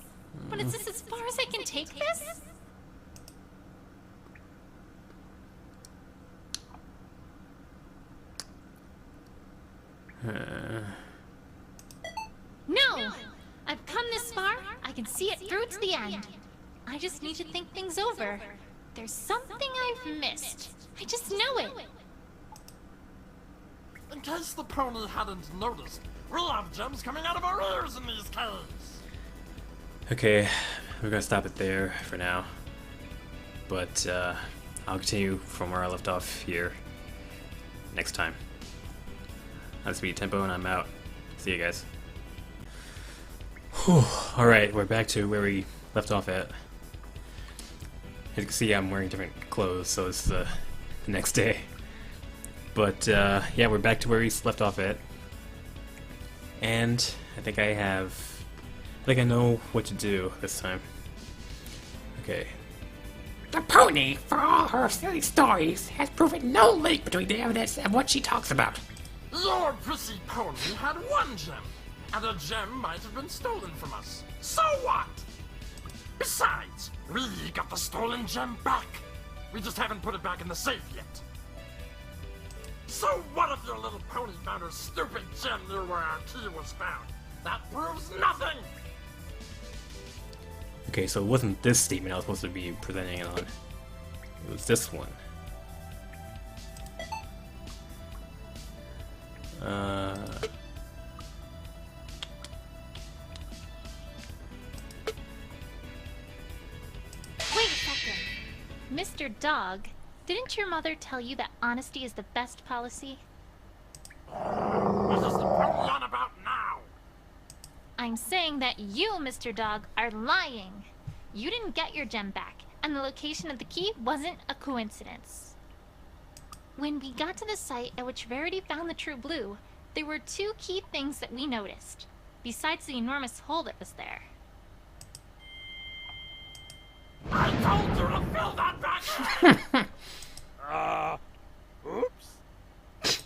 But is this as far as I can take this? No! I've come this far, I can see it through to the end. I just need to think things over. There's something I've missed. I just know it.
In case the pony hadn't noticed, we'll have gems coming out of our ears in these caves.
Okay, we're gonna stop it there for now. But I'll continue from where I left off here next time. I'm Speed Tempo and I'm out. See you guys. Whew. Alright, we're back to where we left off at. As you can see, I'm wearing different clothes, so it's the next day. But yeah, we're back to where we left off at. And I think I know what to do this time. Okay.
The pony, for all her silly stories, has proven no link between the evidence and what she talks about.
Your prissy pony had one gem, and a gem might have been stolen from us. So what? Besides, we got the stolen gem back. We just haven't put it back in the safe yet. So what if your little pony found her stupid gem near where our key was found? That proves nothing!
Okay, so it wasn't this statement I was supposed to be presenting it on. It was this one.
Wait a second. Mr. Dog, didn't your mother tell you that honesty is the best policy?
What is the pony on about now?
I'm saying that you, Mr. Dog, are lying. You didn't get your gem back, and the location of the key wasn't a coincidence. When we got to the site at which Rarity found the true blue, there were two key things that we noticed, besides the enormous hole that was there.
I told you to fill that back in!
Oops.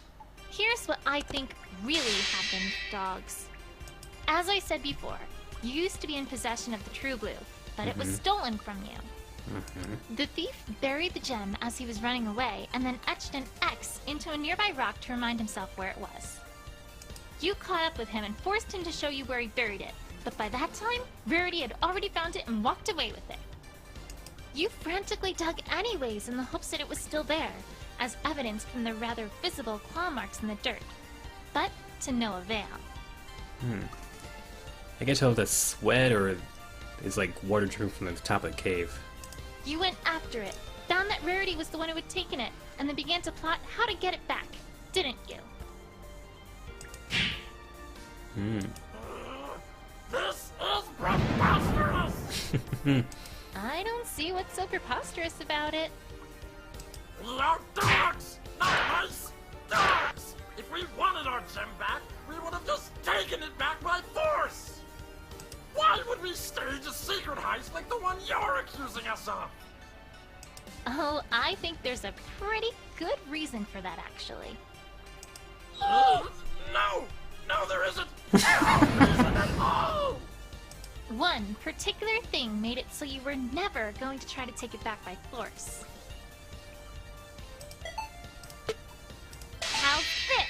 Here's what I think really happened, dogs. As I said before, you used to be in possession of the true blue, but it was stolen from you. The thief buried the gem as he was running away and then etched an X into a nearby rock to remind himself where it was. You caught up with him and forced him to show you where he buried it, but by that time, Rarity had already found it and walked away with it. You frantically dug anyways in the hopes that it was still there, as evidenced from the rather visible claw marks in the dirt, but to no avail.
I can tell if that's sweat or is like water dripping from the top of the cave.
You went after it, found that Rarity was the one who had taken it, and then began to plot how to get it back, didn't you?
This is preposterous!
I don't see what's so preposterous about it.
We are dogs, not mice! Dogs! If we wanted our gem back, we would have just taken it back by force! Why would we stage a secret heist like the one you're accusing us of?
Oh, I think there's a pretty good reason for that, actually.
No! No, there isn't! No reason at all!
One particular thing made it so you were never going to try to take it back by force. How's this?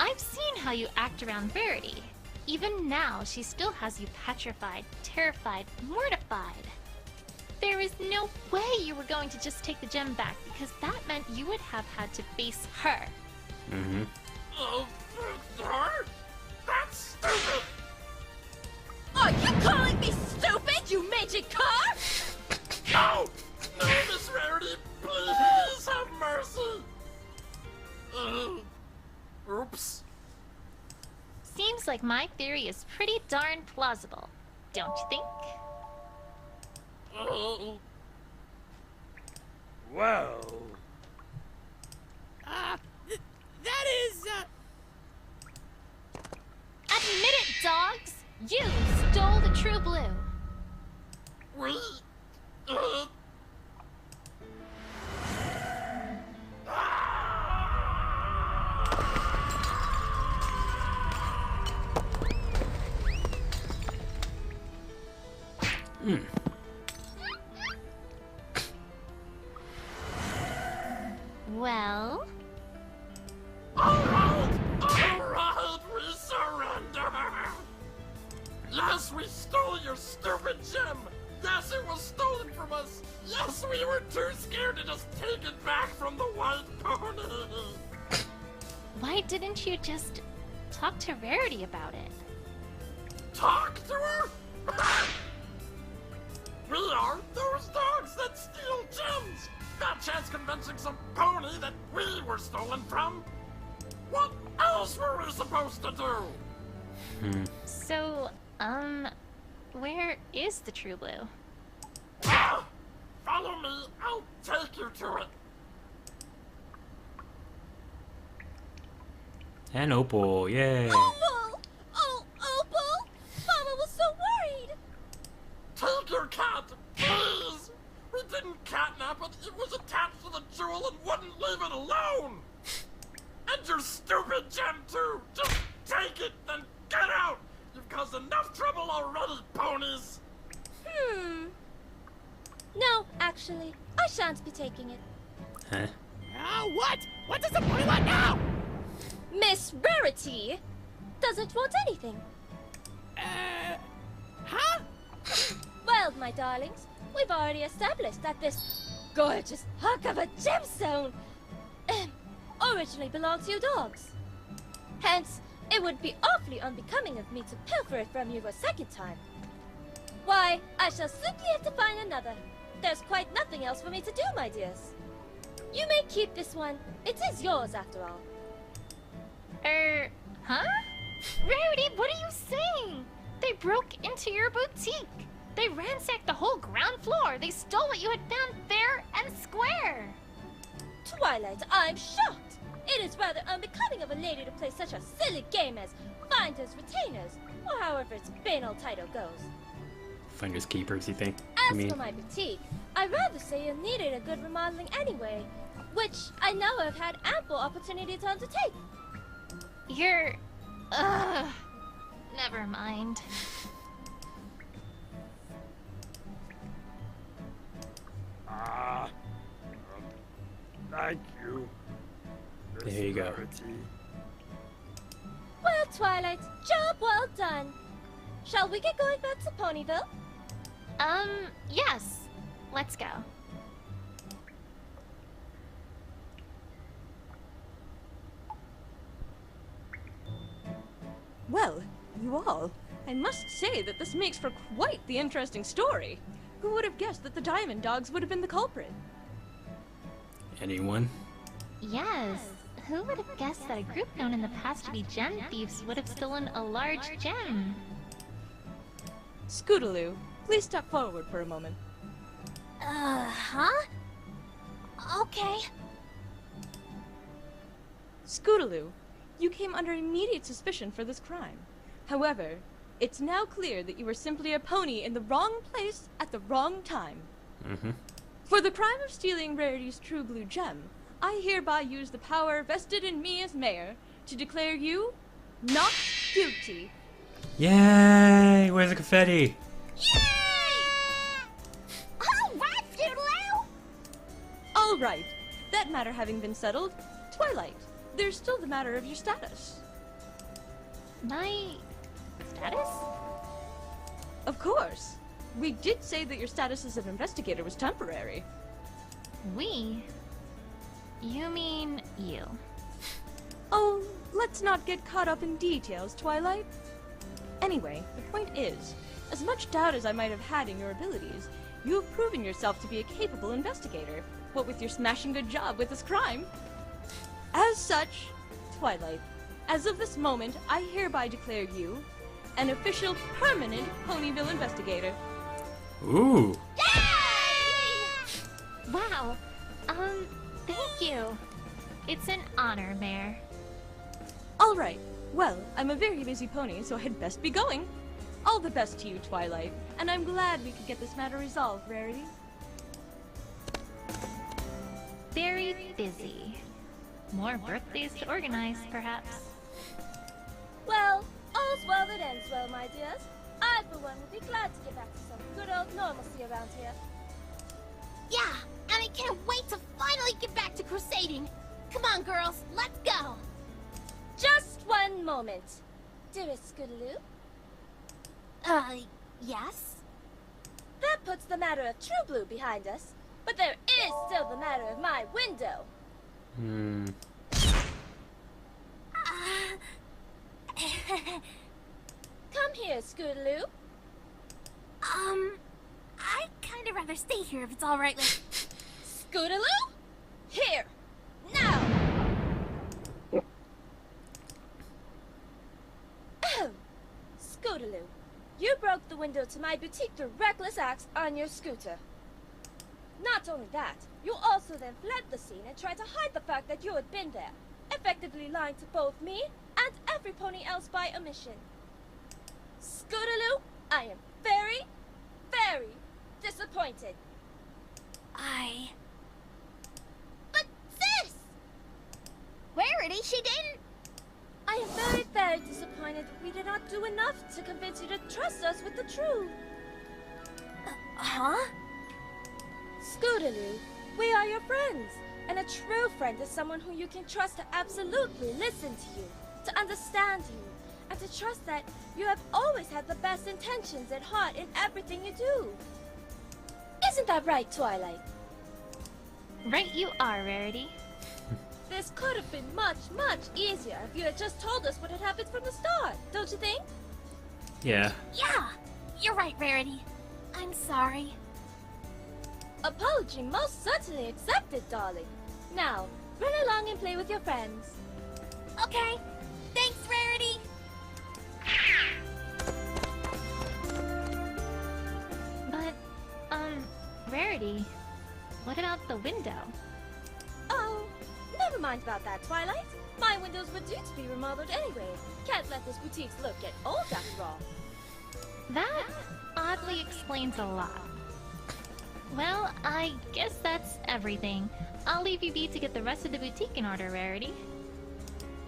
I've seen how you act around Verity. Even now, she still has you petrified, terrified, mortified. There is no way you were going to just take the gem back, because that meant you would have had to face her.
Mm-hmm.
Her? That's stupid!
Are you calling me stupid, you mangy car?
No! No, Miss Rarity, please have mercy! Oops.
Seems like my theory is pretty darn plausible, don't you think?
Well,
That is,
Admit it, dogs! You stole the true blue.
We...
Well,
Alright, we surrender! Yes, we stole your stupid gem! Yes, it was stolen from us! Yes, we were too scared to just take it back from the white pony!
why didn't you just talk to Rarity about it?
Talk to her? We are those dogs that steal gems! Not chance convincing some pony that we were stolen from! What else were we supposed to do?
So, where is the true blue?
Ah! Follow me, I'll take you to it!
And Opal, yay.
Opal! Oh, Opal! Mama was so worried!
Take your cat, please! We didn't catnap it, it was attached to the jewel and wouldn't leave it alone! And your stupid gem too! Just take it, then get out! You've caused enough trouble already, ponies!
No, actually, I shan't be taking it.
Huh?
what? What does the boy want now?
Miss Rarity doesn't want anything.
Huh?
Well, my darlings, we've already established that this gorgeous hunk of a gemstone originally belonged to you dogs. Hence, it would be awfully unbecoming of me to pilfer it from you a second time. Why, I shall simply have to find another. There's quite nothing else for me to do, my dears. You may keep this one. It is yours, after all.
Huh? Rarity, what are you saying? They broke into your boutique. They ransacked the whole ground floor. They stole what you had found fair and square.
Twilight, I'm shocked. It is rather unbecoming of a lady to play such a silly game as finders retainers, or however its banal title goes.
Finders keepers, you think?
As for my boutique, I'd rather say it needed a good remodeling anyway, which I now have had ample opportunity to undertake.
You're... never mind.
Thank you. Miss
There you go.
Rarity.
Well, Twilight, job well done. Shall we get going back to Ponyville?
Yes. Let's go.
Well, you all, I must say that this makes for quite the interesting story. Who would have guessed that the Diamond Dogs would have been the culprit?
Anyone?
Yes. Who would have guessed that a group known in the past to be gem thieves would have stolen a large gem?
Scootaloo, please step forward for a moment.
Huh? Okay.
Scootaloo, you came under immediate suspicion for this crime. However, it's now clear that you were simply a pony in the wrong place at the wrong time. For the crime of stealing Rarity's true blue gem, I hereby use the power vested in me as mayor to declare you not guilty.
Yay! Where's the confetti?
Alright, Scootaloo!
Alright, that matter having been settled, Twilight, there's still the matter of your status.
My status?
Of course. We did say that your status as an investigator was temporary.
We? You mean you?
Oh, let's not get caught up in details, Twilight. Anyway, the point is, as much doubt as I might have had in your abilities, you have proven yourself to be a capable investigator, what with your smashing good job with this crime. As such, Twilight, as of this moment, I hereby declare you an official permanent Ponyville investigator.
Ooh.
Wow. Thank you. It's an honor, Mayor.
Alright, well, I'm a very busy pony, so I'd best be going. All the best to you, Twilight, and I'm glad we could get this matter resolved, Rarity.
Very busy. More birthdays to organize, perhaps.
Well, all's well that ends well, my dears. I, for one, would be glad to get back to some good old normalcy around here.
Yeah, and I can't wait to finally get back to crusading. Come on, girls, let's go.
Just one moment. Dearest Scootaloo,
Yes?
that puts the matter of True Blue behind us, but there is still the matter of my window. Come here, Scootaloo.
I'd kind of rather stay here if it's all right with...
Scootaloo? Here! Now! Oh, Scootaloo, you broke the window to my boutique through reckless acts on your scooter. Not only that, you also then fled the scene and tried to hide the fact that you had been there, effectively lying to both me and every pony else by omission. Scootaloo, I am very, very disappointed.
But sis! Rarity, she didn't...
I am very, very disappointed that we did not do enough to convince you to trust us with the truth.
Huh?
Scootaloo, we are your friends, and a true friend is someone who you can trust to absolutely listen to you, to understand you, and to trust that you have always had the best intentions at heart in everything you do. Isn't that right, Twilight?
Right you are, Rarity.
This could have been much, much easier if you had just told us what had happened from the start, don't you think?
Yeah.
Yeah, you're right, Rarity. I'm sorry.
Apology most certainly accepted, darling. Now, run along and play with your friends.
Okay, thanks, Rarity.
But, Rarity, what about the window?
Oh, never mind about that, Twilight. My windows were due to be remodeled anyway. Can't let this boutique's look get old after all.
That oddly explains a lot. Well, I guess that's everything. I'll leave you be to get the rest of the boutique in order, Rarity.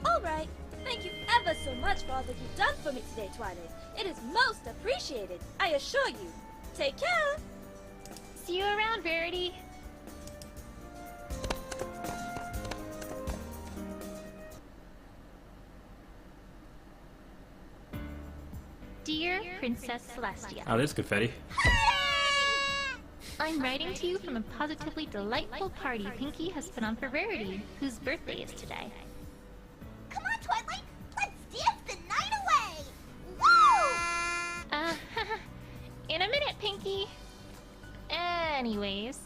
Alright, thank you ever so much for all that you've done for me today, Twilight. It is most appreciated, I assure you. Take care!
See you around, Rarity. Dear Princess Celestia,
Oh, there's confetti.
I'm writing to you from a positively delightful party Pinkie has put on for Rarity, whose birthday is today.
Come on, Twilight, let's dance the night away! Woo!
In a minute, Pinkie. Anyways,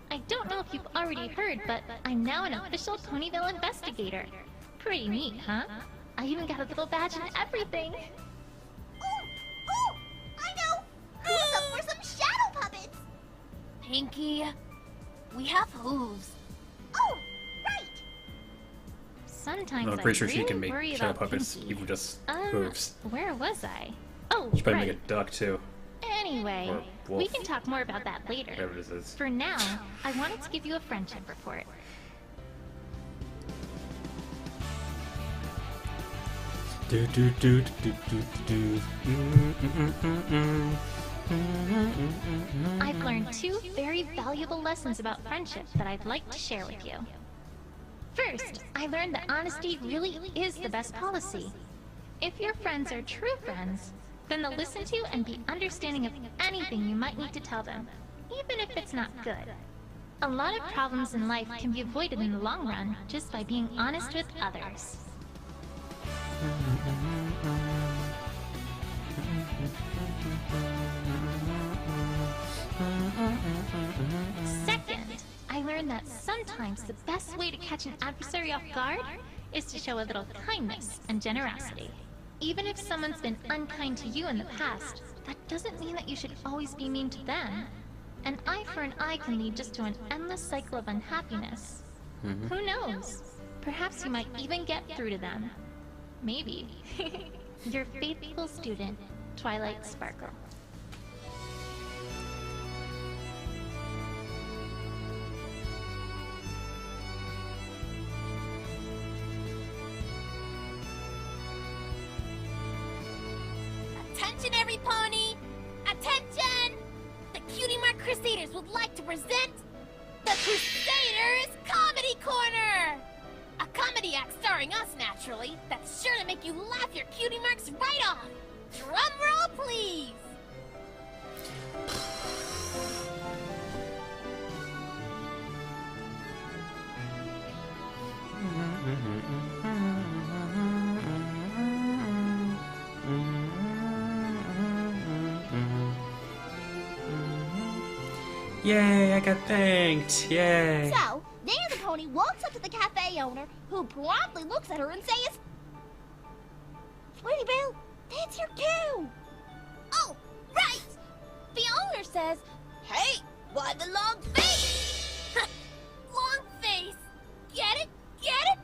I don't know if you've already heard, but I'm now an official Ponyville investigator. Pretty neat, huh? I even got a little badge and everything.
Ooh! I know! Who's up for some shadow puppets?
Pinky, we have hooves.
Oh, right!
Sometimes
I'm pretty
I
sure she
really
can make
worry
shadow
about
puppets,
Pinky.
even just hooves.
Where was I? Oh,
She probably
right.
make a duck too.
Anyway,
Or
we
wolf.
can talk more about that later.
Whatever this is.
For now, I wanted to give you a friendship report.
Do do do do do do.
I've learned 2 very valuable lessons about friendship that I'd like to share with you. First, I learned that honesty really is the best policy. If your friends are true friends, then they'll listen to and be understanding of anything you might need to tell them, even if it's not good. A lot of problems in life can be avoided in the long run just by being honest with others. Second, I learned that sometimes the best way to catch an adversary off guard is to show a little kindness and generosity. Even if someone's been unkind to you in the past, that doesn't mean that you should always be mean to them. An eye for an eye can lead just to an endless cycle of unhappiness. Who knows? Perhaps you might even get through to them. Maybe. Your faithful student, Twilight Sparkle.
Attention, every pony! Attention! The Cutie Mark Crusaders would like to present the Crusaders Comedy Corner! A comedy act starring us, naturally, that's sure to make you laugh your cutie marks right off! Drum roll, please!
Yay, I got thanked. Yay.
So, there the pony walks up to the cafe owner, who promptly looks at her and says, "Sweetie Belle, that's your cue!" Oh, right! The owner says, "Hey, why the long face?" Long face! Get it? Get it?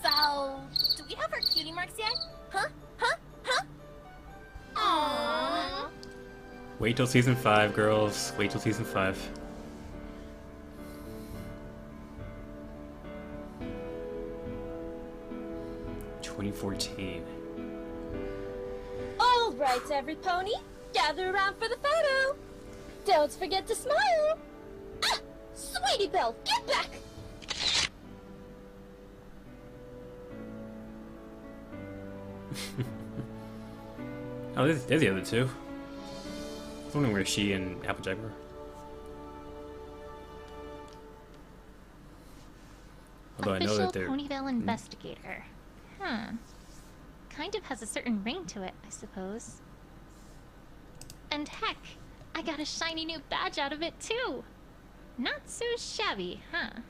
So, do we have our cutie marks yet? Huh? Huh? Huh? Aww.
Wait till season 5, girls. Wait till season 5. "2014.
All right, every pony, gather around for the photo. Don't forget to smile. Ah, Sweetie Belle, get back!
Oh, there's the other two. I was wondering where she and Applejack were. Although I know
Official
that they're...
Ponyville investigator. Kind of has a certain ring to it, I suppose. And heck, I got a shiny new badge out of it too. Not so shabby, huh?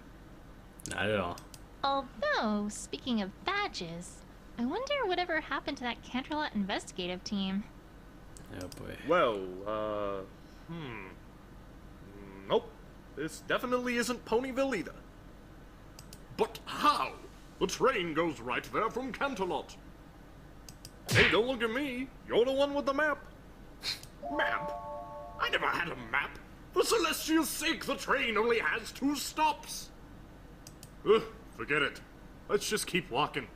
Not at all.
Although, speaking of badges, I wonder whatever happened to that Canterlot investigative team.
Oh boy.
Well, Nope. This definitely isn't Ponyville either.
But how? The train goes right there from Canterlot. Hey, don't look at me. You're the one with the map. Map? I never had a map. For Celestia's sake, the train only has 2 stops. Ugh, forget it. Let's just keep walking.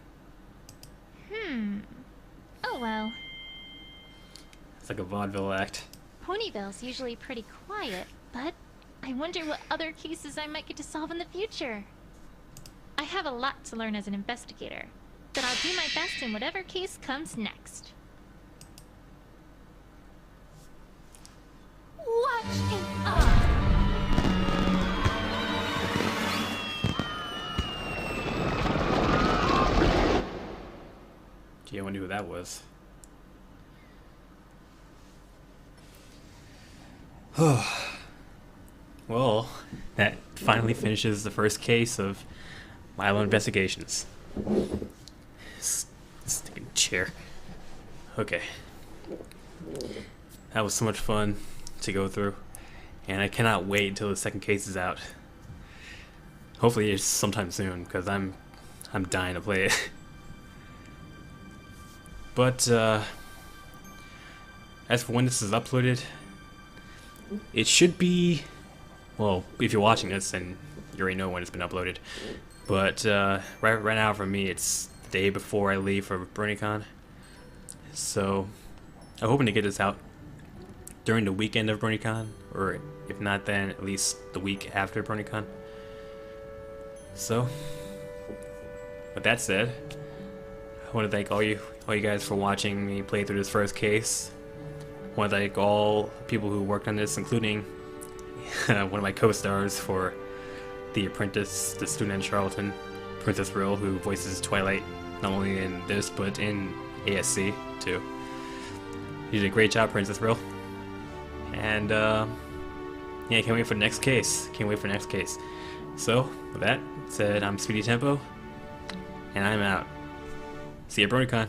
Oh well.
It's like a vaudeville act.
Ponyville's usually pretty quiet, but I wonder what other cases I might get to solve in the future. I have a lot to learn as an investigator, but I'll do my best in whatever case comes next.
Watch in awe.
Gee, I wonder who that was. Well, that finally finishes the first case of Milo Investigations. Sticking chair. Okay. That was so much fun to go through, and I cannot wait until the second case is out. Hopefully it's sometime soon, because I'm dying to play it. But as for when this is uploaded, it should be, well, if you're watching this, then you already know when it's been uploaded. But right now for me, it's the day before I leave for BronyCon. So I'm hoping to get this out during the weekend of BronyCon, or if not then, at least the week after BronyCon. So, with that said, I want to thank all you guys for watching me play through this first case. I want to thank all people who worked on this, including one of my co-stars for The Apprentice, the student in Charlton, Princess Rill, who voices Twilight, not only in this, but in ASC, too. You did a great job, Princess Rill. And, yeah, can't wait for the next case. Can't wait for the next case. So, with that said, I'm Speedy Tempo, and I'm out. See you at BronyCon.